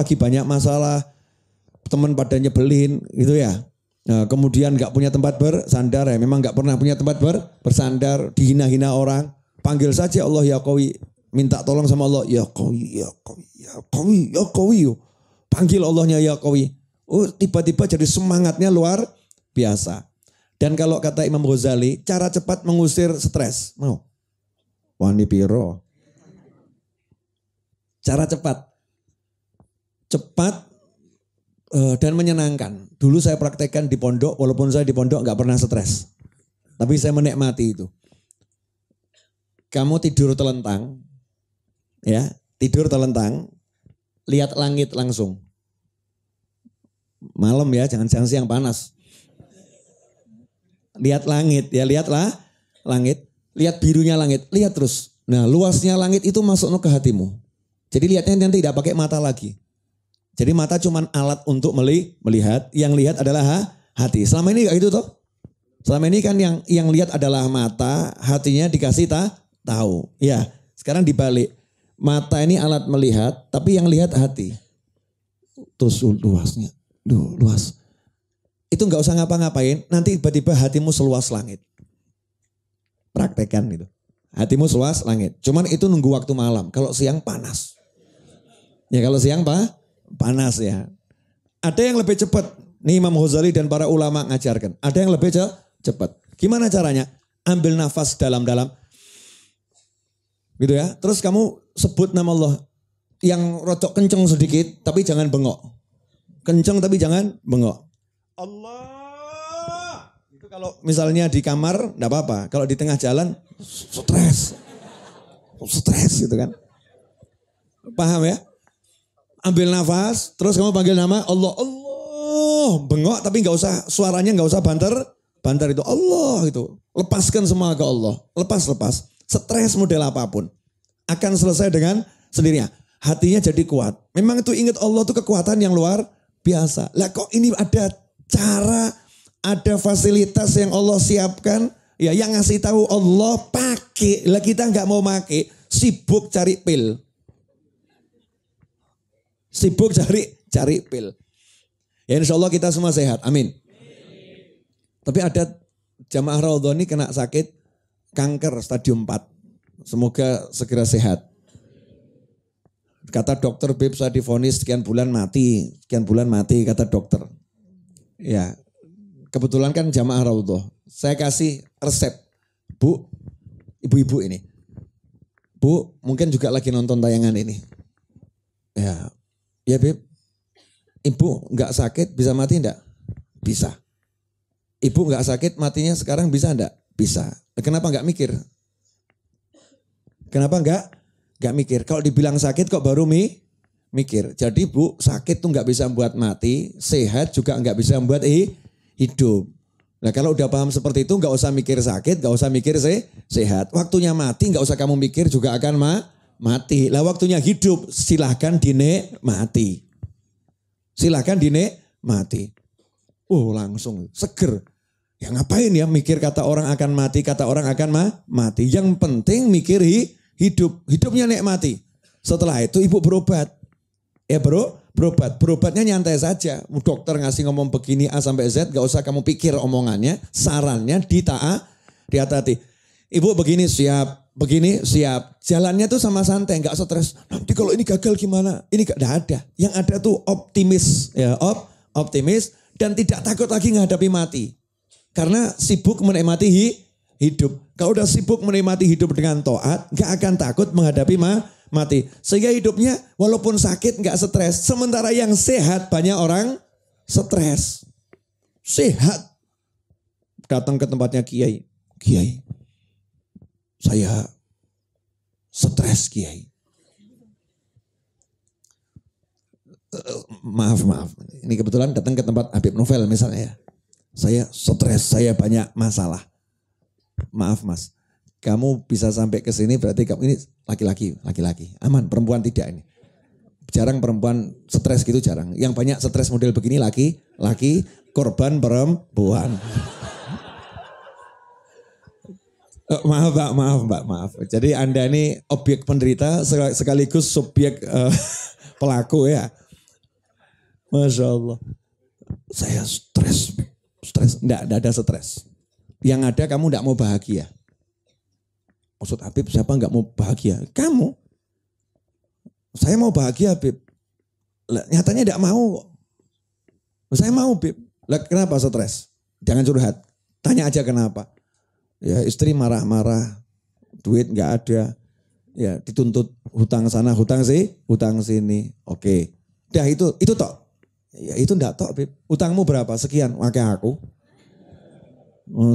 lagi banyak masalah, teman pada nyebelin gitu ya. Nah, kemudian nggak punya tempat bersandar ya, memang nggak pernah punya tempat bersandar, dihina-hina orang, panggil saja Allah ya Qawi, minta tolong sama Allah ya Qawi, ya Qawi, ya Qawi, ya Qawi. Panggil Allahnya ya Qawi. Oh, tiba-tiba jadi semangatnya luar biasa. Dan kalau kata Imam Ghazali, cara cepat mengusir stres, mau? Wani piro. Cara cepat dan menyenangkan. Dulu saya praktekkan di pondok, walaupun saya di pondok nggak pernah stres. Tapi saya menikmati itu. Kamu tidur telentang, ya, tidur telentang, lihat langit langsung. Malam ya, jangan siang panas. Lihat langit, ya lihatlah langit, lihat birunya langit, lihat terus. Nah, luasnya langit itu masuk ke hatimu. Jadi lihatnya nanti tidak pakai mata lagi. Jadi mata cuma alat untuk melihat, yang lihat adalah hati. Selama ini kayak gitu toh. Selama ini kan yang lihat adalah mata, hatinya dikasih tahu. Ya, sekarang dibalik. Mata ini alat melihat, tapi yang lihat hati. Terus luasnya, luas. Itu nggak usah ngapa-ngapain, nanti tiba-tiba hatimu seluas langit. Praktekan gitu. Hatimu seluas langit. Cuman itu nunggu waktu malam. Kalau siang panas. Ya kalau siang panas ya. Ada yang lebih cepat. Nih Imam Ghazali dan para ulama ngajarkan. Ada yang lebih cepat. Gimana caranya? Ambil nafas dalam-dalam. Gitu ya. Terus kamu sebut nama Allah. Yang rodok kenceng sedikit tapi jangan bengok. Kenceng tapi jangan bengok. Allah. Itu kalau misalnya di kamar enggak apa-apa. Kalau di tengah jalan stres. Stres gitu kan. Paham ya? Ambil nafas, terus kamu panggil nama Allah, Allah, bengok tapi nggak usah suaranya nggak usah banter itu Allah itu, lepaskan semua ke Allah, lepas, stres model apapun akan selesai dengan sendirinya, hatinya jadi kuat. Memang itu ingat Allah itu kekuatan yang luar biasa. Lah kok ini ada cara, ada fasilitas yang Allah siapkan, ya yang ngasih tahu Allah pakai, lah kita nggak mau pakai, sibuk cari pil. Sibuk cari pil. Ya insya Allah kita semua sehat. Amin. Tapi ada jamaah Raudhah ini kena sakit kanker stadium 4. Semoga segera sehat. Kata dokter, Beb saya divonis sekian bulan mati kata dokter. Ya kebetulan kan jamaah Raudhah. Saya kasih resep. Bu, ibu-ibu ini. Bu mungkin juga lagi nonton tayangan ini. Ya Beb, ibu nggak sakit bisa mati enggak? Bisa. Ibu nggak sakit matinya sekarang bisa enggak? Bisa. Kenapa nggak mikir? Kenapa nggak mikir? Kalau dibilang sakit kok baru mikir. Jadi Bu, sakit tuh nggak bisa membuat mati, sehat juga nggak bisa membuat hidup. Nah kalau udah paham seperti itu nggak usah mikir sakit, nggak usah mikir sehat. Waktunya mati nggak usah kamu mikir juga akan mati. Lah waktunya hidup silahkan dinikmati. Silahkan dinikmati. Oh langsung seger. Ya ngapain ya mikir kata orang akan mati, kata orang akan mati. Yang penting mikir hidup. Hidupnya nikmati. Setelah itu ibu berobat. Ya berobat. Berobatnya nyantai saja. Dokter ngasih ngomong begini A sampai Z. Gak usah kamu pikir omongannya. Sarannya dihati-hati. Ibu begini siap. Begini siap, jalannya tuh sama santai, nggak stres. Nanti kalau ini gagal gimana? Ini nggak ada. Yang ada tuh optimis, ya optimis dan tidak takut lagi menghadapi mati. Karena sibuk menikmati hidup. Kalau udah sibuk menikmati hidup dengan taat, nggak akan takut menghadapi mati. Sehingga hidupnya walaupun sakit nggak stres. Sementara yang sehat banyak orang stres. Sehat. Datang ke tempatnya Kiai. Saya stres Kiai. Maaf. Ini kebetulan datang ke tempat Habib Novel misalnya ya. Saya stres, saya banyak masalah. Maaf Mas, kamu bisa sampai ke sini berarti kamu ini laki-laki. Aman, perempuan tidak ini. Jarang perempuan stres gitu jarang. Yang banyak stres model begini laki, korban perempuan. Maaf. Jadi Anda ini objek penderita sekaligus subjek pelaku ya. Masya Allah. Saya stres. Enggak ada stres. Yang ada kamu enggak mau bahagia. Maksud Habib siapa enggak mau bahagia? Kamu. Saya mau bahagia Habib. Nyatanya enggak mau. Saya mau Habib. Lah kenapa stres? Jangan curhat. Tanya aja kenapa. Ya istri marah-marah. Duit enggak ada. Ya dituntut hutang sana, hutang sini. Oke. Dah itu tok. Ya itu enggak tok, Bib. Utangmu berapa? Sekian. Pakai aku.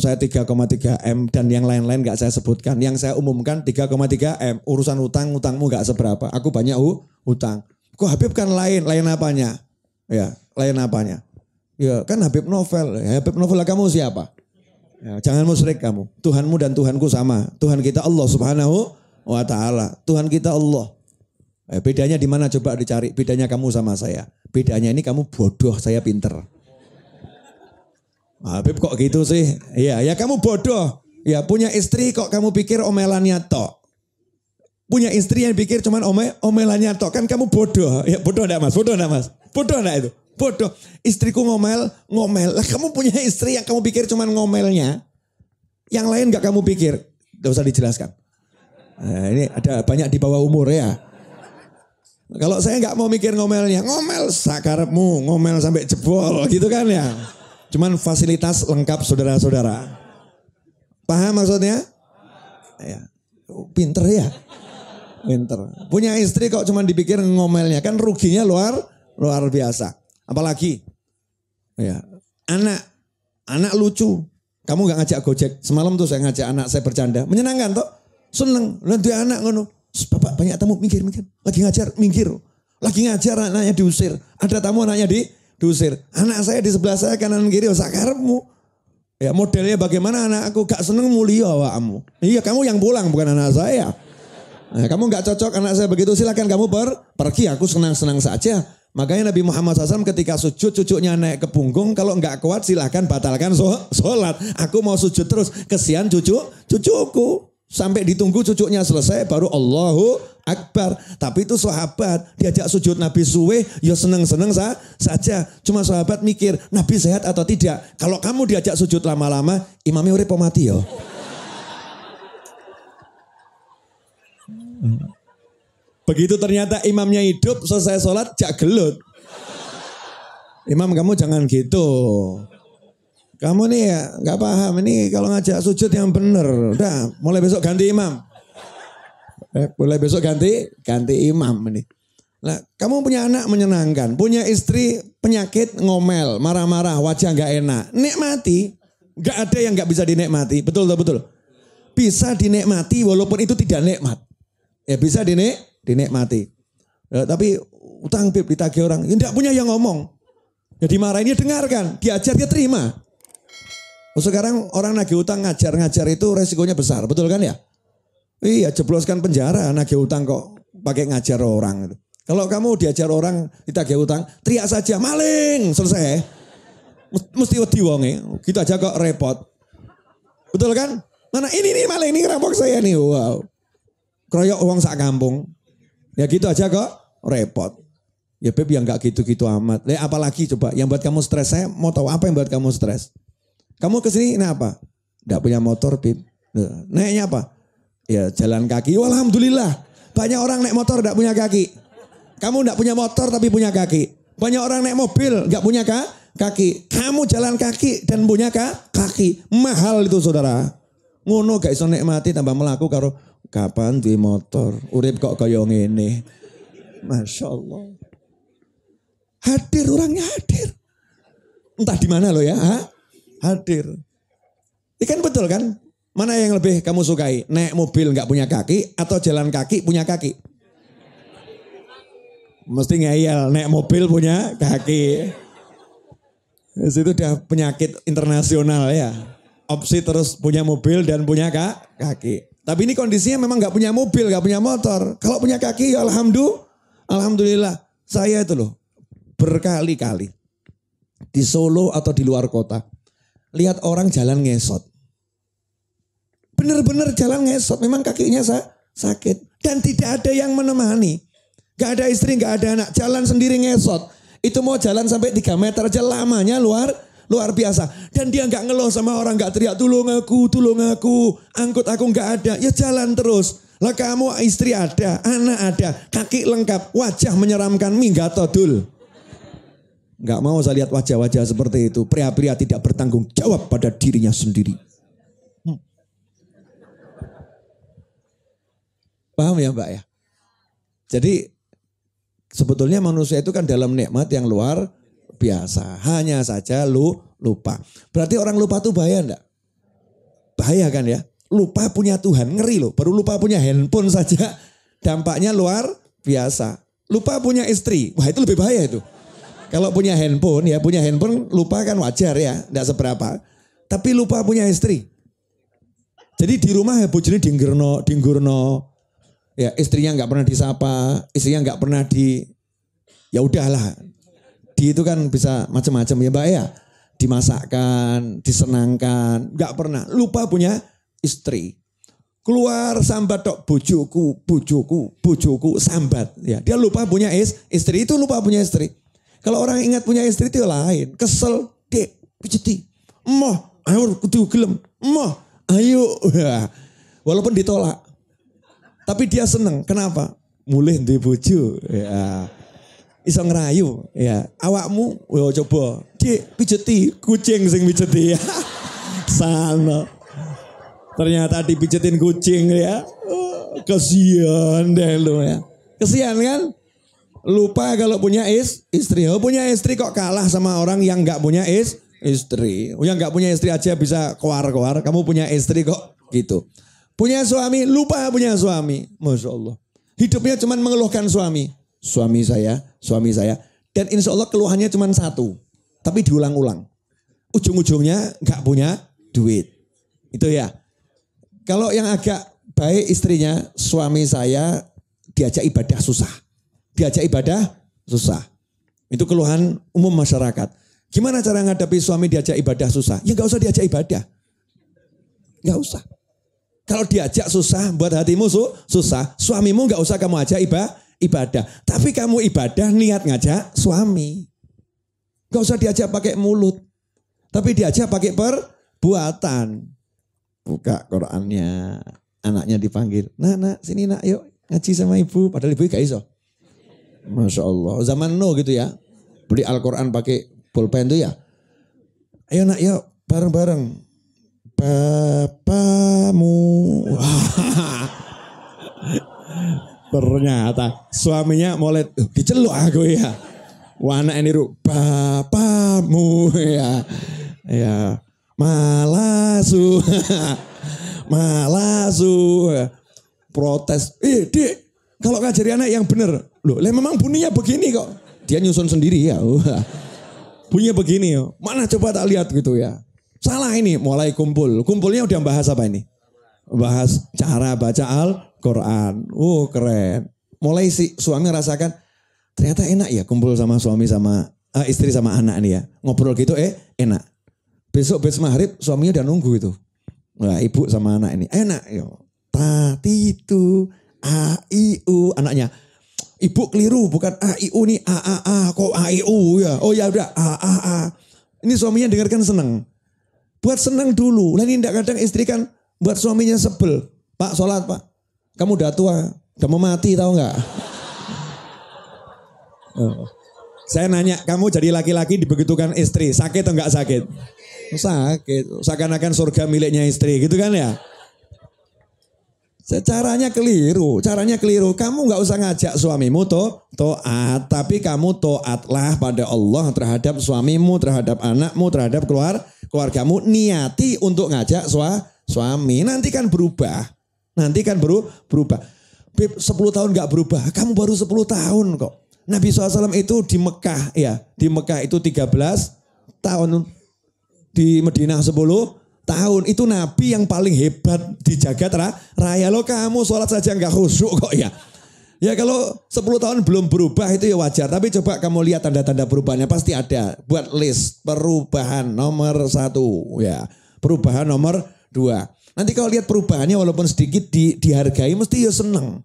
Saya 3,3 M dan yang lain-lain enggak saya sebutkan. Yang saya umumkan 3,3 M. Urusan utangmu enggak seberapa. Aku banyak hutang. Kok Habib kan lain apanya? Ya, lain apanya? Ya kan Habib Novel. Ya, Habib Novel kamu siapa? Ya, jangan musyrik kamu. Tuhanmu dan Tuhanku sama. Tuhan kita Allah Subhanahu wa ta'ala. Tuhan kita Allah. Bedanya di mana coba dicari? Bedanya kamu sama saya. Bedanya ini kamu bodoh, saya pinter. Habib kok gitu sih? Ya kamu bodoh. Ya punya istri kok kamu pikir omelannya tok. Punya istri yang pikir cuman omelannya tok. Kan kamu bodoh. Ya bodoh enggak Mas? Bodoh enggak itu? Bodoh. Istriku ngomel. Lah kamu punya istri yang kamu pikir cuman ngomelnya. Yang lain enggak kamu pikir. Enggak usah dijelaskan. Nah, ini ada banyak di bawah umur ya. Kalau saya nggak mau mikir ngomelnya, ngomel sakarepmu, ngomel sampai jebol gitu kan ya. Cuman fasilitas lengkap saudara-saudara. Paham maksudnya? Ya. Pinter ya. Pinter. Punya istri kok cuman dipikir ngomelnya, kan ruginya luar biasa. Apalagi ya, anak lucu. Kamu nggak ngajak Gojek. Semalam tuh saya ngajak anak saya bercanda. Menyenangkan toh? Seneng. Nanti anak ngono. Bapak banyak tamu, minggir. Lagi ngajar, minggir. Lagi ngajar anaknya diusir. Ada tamu anaknya diusir. Anak saya di sebelah saya kanan kiri, sakarepmu. Ya modelnya bagaimana anakku gak seneng mulia awakmu. Iya kamu yang pulang bukan anak saya. Nah, kamu gak cocok anak saya begitu silakan kamu pergi. Aku senang-senang saja. Makanya Nabi Muhammad SAW ketika sujud cucunya naik ke punggung. Kalau gak kuat silakan batalkan sholat. Aku mau sujud terus. Kesian cucuku. Sampai ditunggu cucunya selesai baru Allahu Akbar. Tapi itu sahabat diajak sujud Nabi suwe ya seneng-seneng saja. Cuma sahabat mikir Nabi sehat atau tidak. Kalau kamu diajak sujud lama-lama imamnya urip mati ya. Begitu ternyata imamnya hidup selesai sholat jak gelut. Imam kamu jangan gitu. Kamu nih ya gak paham, ini kalau ngajak sujud yang bener. Udah mulai besok ganti imam. Mulai besok ganti imam ini. Nah kamu punya anak menyenangkan, punya istri penyakit ngomel, marah-marah, wajah gak enak. Nikmati, gak ada yang gak bisa dinikmati, betul. Bisa dinikmati walaupun itu tidak nikmat. Ya bisa dinikmati. Ya, tapi utang Bib ditagih orang, ya gak punya yang ngomong. Ya dimarahin, dia dengarkan, diajar dia terima. Sekarang orang nagih utang ngajar itu resikonya besar, betul kan ya? Iya, jebloskan penjara nagih utang kok pakai ngajar orang. Kalau kamu diajar orang ditagih utang, teriak saja maling, selesai. Mesti wedi wonge, gitu aja kok repot. Betul kan? Mana ini maling, ini ngerampok saya nih, wow. Kroyok uang sak kampung. Ya gitu aja kok repot. Ya Beb yang gak gitu-gitu amat. Apalagi coba yang buat kamu stres, saya mau tahu apa yang buat kamu stres. Kamu kesini kenapa? Enggak punya motor, Bib. Naiknya apa? Ya jalan kaki. Alhamdulillah. Banyak orang naik motor enggak punya kaki. Kamu enggak punya motor tapi punya kaki. Banyak orang naik mobil enggak punya kaki. Kamu jalan kaki dan punya kaki. Mahal itu saudara. Ngono gak iso nikmati tambah melaku karo kapan duwe motor. Urip kok kaya ngene. Masya Allah. Hadir orangnya hadir. Entah di mana loh ya. Hadir. Ikan betul kan? Mana yang lebih kamu sukai? Naik mobil nggak punya kaki atau jalan kaki punya kaki? Mesti ngeyel naik mobil punya kaki. Itu udah penyakit internasional ya. Opsi terus punya mobil dan punya kaki. Tapi ini kondisinya memang nggak punya mobil, nggak punya motor. Kalau punya kaki ya alhamdulillah. Saya itu loh berkali-kali di Solo atau di luar kota. Lihat orang jalan ngesot. Benar-benar jalan ngesot. Memang kakinya sakit. Dan tidak ada yang menemani. Gak ada istri, gak ada anak. Jalan sendiri ngesot. Itu mau jalan sampai 3 meter aja lamanya luar biasa. Dan dia nggak ngeluh sama orang, nggak teriak tolong aku, angkut aku nggak ada. Ya jalan terus. Lah kamu istri ada, anak ada, kaki lengkap, wajah menyeramkan, minggat todul. Nggak mau saya lihat wajah-wajah seperti itu. Pria-pria tidak bertanggung jawab pada dirinya sendiri. Paham ya Mbak ya? Jadi sebetulnya manusia itu kan dalam nikmat yang luar biasa. Hanya saja lupa. Berarti orang lupa tuh bahaya enggak? Bahaya kan ya? Lupa punya Tuhan, ngeri loh. Baru lupa punya handphone saja dampaknya luar biasa. Lupa punya istri, wah itu lebih bahaya itu. Kalau punya handphone lupa kan wajar ya, enggak seberapa. Tapi lupa punya istri. Jadi di rumah ya bojone dinggurno. Ya istrinya nggak pernah disapa, istrinya nggak pernah ya udahlah. Di itu kan bisa macam-macam ya Mbak ya. Dimasakkan, disenangkan, nggak pernah. Lupa punya istri. Keluar sambat tok bojoku, sambat. Ya, dia lupa punya istri, itu lupa punya istri. Kalau orang ingat punya istri itu lain. Kesel, dek, pijeti. Emoh, ayo kudu gelem. Emoh, ayo. Ya. Walaupun ditolak. Tapi dia seneng. Kenapa? Mulih di bojo. Ya. Iso ngerayu. Ya. Awakmu, coba. Dik, pijeti. Kucing sing pijeti. Ya. Sana. Ternyata dipijetin kucing ya. Oh, kasihan deh lu ya. Kasihan kan? Lupa kalau punya istri. Oh, punya istri kok kalah sama orang yang gak punya istri. Yang gak punya istri aja bisa keluar-keluar. Kamu punya istri kok gitu. Punya suami, lupa punya suami. Masya Allah. Hidupnya cuma mengeluhkan suami. Suami saya. Dan insya Allah keluhannya cuma satu. Tapi diulang-ulang. Ujung-ujungnya gak punya duit. Itu ya. Kalau yang agak baik istrinya, suami saya diajak ibadah susah. Itu keluhan umum masyarakat. Gimana cara menghadapi suami diajak ibadah susah? Ya gak usah diajak ibadah. Gak usah. Kalau diajak susah, buat hatimu susah, suamimu gak usah kamu ajak ibadah. Tapi kamu ibadah niat ngajak suami. Gak usah diajak pakai mulut. Tapi diajak pakai perbuatan. Buka Qur'annya, anaknya dipanggil. Nak, sini nak, yuk ngaji sama ibu. Padahal ibu gak iso. Masya Allah, zaman no gitu ya. Beli Al-Quran pakai pulpen tuh ya. Ayo nak, yuk bareng-bareng. Bapamu. Ternyata suaminya mulai diceluk aku ya. Anak ini bapamu ya. Ya. Malasu. Protes. Dik, kalau ngajari anak yang benar. Loh, memang bunyinya begini kok. Dia nyusun sendiri ya. Bunyinya begini. Mana coba tak lihat gitu ya. Salah ini, mulai kumpul. Kumpulnya udah bahas apa ini? Bahas cara baca Al-Quran. Keren. Mulai si suami rasakan, ternyata enak ya kumpul sama suami sama istri sama anak nih ya. Ngobrol gitu enak. Besok maghrib suaminya udah nunggu itu. Nah, ibu sama anak ini enak. Yo. Tatitu, A-I-U. Anaknya, ibu keliru bukan A-I-U nih, A-A-A. Kok A-I-U ya? Oh ya udah, A-A-A. Ini suaminya dengarkan seneng. Buat senang dulu. Lah ini kadang istri kan buat suaminya sebel. Pak sholat pak. Kamu udah tua. Udah mau mati tahu nggak? Saya nanya kamu jadi laki-laki dibegitukan istri. Sakit atau nggak sakit? Sakit. Seakan-akan surga miliknya istri gitu kan ya. Caranya keliru. Kamu nggak usah ngajak suamimu to'at. Tapi kamu to'atlah pada Allah terhadap suamimu, terhadap anakmu, terhadap keluargamu. Niati untuk ngajak suami. Nanti kan berubah. Beb, 10 tahun nggak berubah. Kamu baru 10 tahun kok. Nabi SAW itu di Mekah ya. Di Mekah itu 13 tahun. Di Madinah 10 tahun. Itu Nabi yang paling hebat di jagat raya. Lo kamu sholat saja nggak khusyuk kok ya. Ya kalau 10 tahun belum berubah itu ya wajar. Tapi coba kamu lihat tanda-tanda perubahannya pasti ada. Buat list perubahan nomor 1 ya. Perubahan nomor 2. Nanti kalau lihat perubahannya walaupun sedikit dihargai mesti ya senang.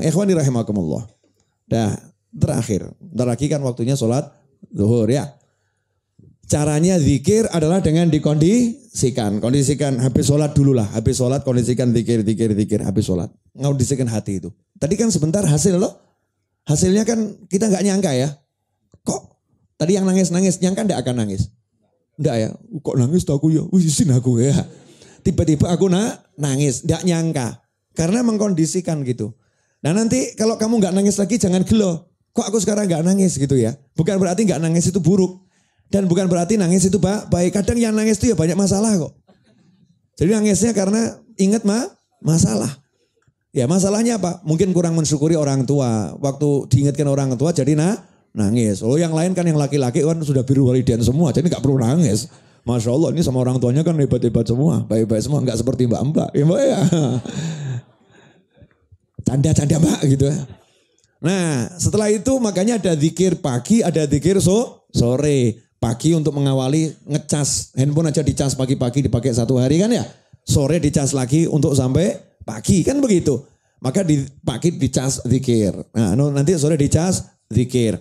Ikhwani rahimakumullah. Nah terakhir. Bentar lagi kan waktunya sholat zuhur ya. Caranya zikir adalah dengan dikondisikan. Kondisikan habis sholat dulu lah. Habis sholat kondisikan zikir. Habis sholat. Kondisikan hati itu. Tadi kan sebentar hasil loh. Hasilnya kan kita nggak nyangka ya. Kok tadi yang nangis-nangis nyangka nggak akan nangis? Nggak ya. Kok nangis tuh aku ya. Izin aku ya. Tiba-tiba aku nangis. Nggak nyangka. Karena mengkondisikan gitu. Nah nanti kalau kamu nggak nangis lagi jangan gelo. Kok aku sekarang nggak nangis gitu ya. Bukan berarti nggak nangis itu buruk. Dan bukan berarti nangis itu baik. Kadang yang nangis itu ya banyak masalah kok. Jadi nangisnya karena ingat masalah. Ya masalahnya apa? Mungkin kurang mensyukuri orang tua. Waktu diingatkan orang tua jadi nangis. Oh yang lain kan yang laki-laki kan sudah biru walidain semua. Jadi gak perlu nangis. Masya Allah ini sama orang tuanya kan hebat-hebat semua. Baik-baik semua. Gak seperti mbak-mbak. Ya mbak ya. Canda-canda mbak gitu ya. Nah setelah itu makanya ada zikir pagi, ada zikir sore. Pagi untuk mengawali ngecas. Handphone aja dicas pagi-pagi dipakai 1 hari kan ya. Sore dicas lagi untuk sampai pagi kan begitu. Maka di pagi dicas zikir. Nah nanti sore dicas zikir.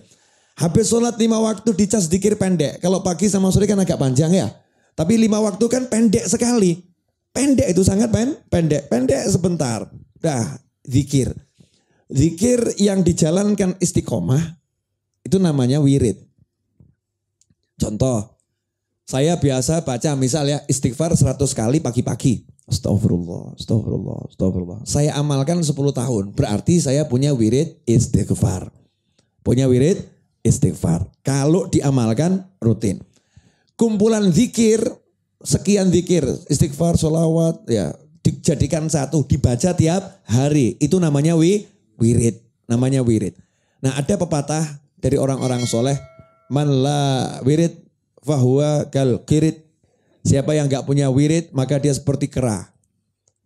Habis sholat 5 waktu dicas zikir pendek. Kalau pagi sama sore kan agak panjang ya. Tapi 5 waktu kan pendek sekali. Pendek itu sangat pendek. Pendek sebentar. Dah zikir. Zikir yang dijalankan istiqomah itu namanya wirid. Contoh, saya biasa baca misal ya istighfar 100 kali pagi-pagi. Astagfirullah, astagfirullah, astagfirullah. Saya amalkan 10 tahun. Berarti saya punya wirid istighfar. Punya wirid istighfar. Kalau diamalkan rutin. Kumpulan zikir, sekian zikir. Istighfar, sholawat, ya dijadikan satu. Dibaca tiap hari. Itu namanya wirid. Namanya wirid. Nah ada pepatah dari orang-orang soleh. Man la wirid fahuwa kal kirit. Siapa yang gak punya wirid maka dia seperti kera.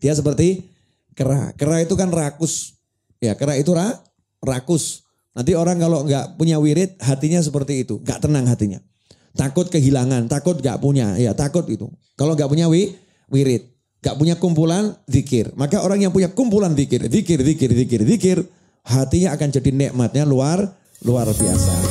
Dia seperti kera. Kera itu kan rakus. Ya kera itu rakus. Nanti orang kalau gak punya wirid hatinya seperti itu. Gak tenang hatinya. Takut kehilangan. Takut gak punya. Ya takut itu. Kalau gak punya wirid. Gak punya kumpulan zikir. Maka orang yang punya kumpulan zikir. Zikir. Hatinya akan jadi nikmatnya luar biasa.